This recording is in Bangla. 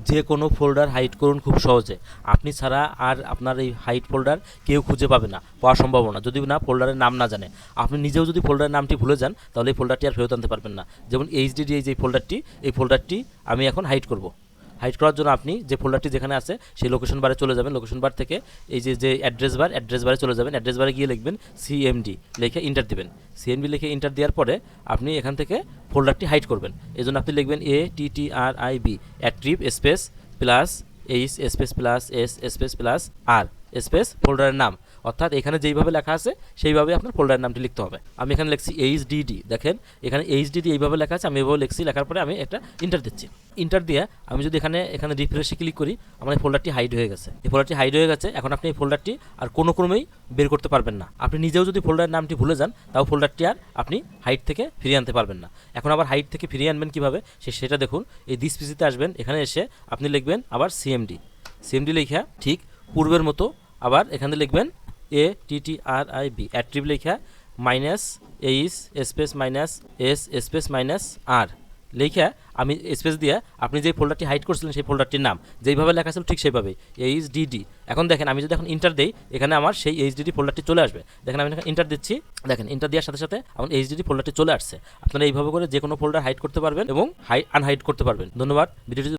যে কোনো ফোল্ডার হাইড করুন খুব সহজে। আপনি ছাড়া আর আপনার এই হাইড ফোল্ডার কেউ খুঁজে পাবে না, পাওয়া সম্ভব না, যদি না ফোল্ডারের নাম না জানে। আপনি নিজেও যদি ফোল্ডারের নামটি ভুলে যান তাহলে এই ফোল্ডারটি আর ফেরত আনতে পারবেন না। যেমন এইচডিডি এই যে ফোল্ডারটি আমি এখন হাইড করব। হাইড করার জন্য আপনি যে ফোল্ডারটি যেখানে আছে সেই লোকেশন বারে চলে যাবেন। লোকেশন বার থেকে এই যে অ্যাড্রেস বারে চলে যাবেন। অ্যাড্রেস বারে গিয়ে লিখবেন সিএমডি, লিখে ইন্টার দিবেন। সিএমডি লিখে ইন্টার দেওয়ার পরে আপনি এখান থেকে ফোল্ডারটি হাইড করবেন। এই জন্য আপনি লিখবেন ATTRIB attrib space plus H space plus S space plus R space ফোল্ডারের নাম, অর্থাৎ এখানে যেইভাবে লেখা আছে সেইভাবে আপনার ফোল্ডারের নামটি লিখতে হবে। আমি এখানে লিখছি এইচডিডি, দেখেন এখানে এইচডিডি এইভাবে লেখা আছে, আমি এইভাবে লিখছি। লেখার পরে আমি একটা ইন্টার দিচ্ছি। ইন্টার দিয়ে আমি যদি এখানে রিফ্রেশে ক্লিক করি, আমার এই ফোল্ডারটি হাইড হয়ে গেছে। এই ফোল্ডারটি হাইড হয়ে গেছে। এখন আপনি এই ফোল্ডারটি আর কোনো ক্রমেই বের করতে পারবেন না। আপনি নিজেও যদি ফোল্ডারের নামটি ভুলে যান তাও ফোল্ডারটি আর আপনি হাইড থেকে ফিরিয়ে আনতে পারবেন না। এখন আবার হাইড থেকে ফিরিয়ে আনবেন কীভাবে সেটা দেখুন। এই দিস পিসিতে আসবেন, এখানে এসে আপনি লিখবেন আবার সিএমডি লেখা ঠিক পূর্বের মতো আবার এখানে লিখবেন ATTRIB অ্যাট্রিব লেখা minus H space minus S space minus R লেখা আমি স্পেস দিয়ে আপনি যে ফোল্ডারটি হাইড করছিলেন সেই ফোল্ডারটির নাম যেইভাবে লেখা ছিল ঠিক সেইভাবেই এইচডিডি। এখন দেখেন আমি যদি এখন ইন্টার দেই, এখানে আমার সেই এইচডিডি ফোল্ডারটি চলে আসবে। দেখেন আমি ইন্টার দিচ্ছি, দেখেন ইন্টার দেওয়ার সাথে সাথে আমার এইচডিডি ফোল্ডারটি চলে আসছে। আপনারা এইভাবে করে যে কোনো ফোল্ডার হাইড করতে পারবেন এবং আনহাইড করতে পারবেন। ধন্যবাদ। ভিডিওটি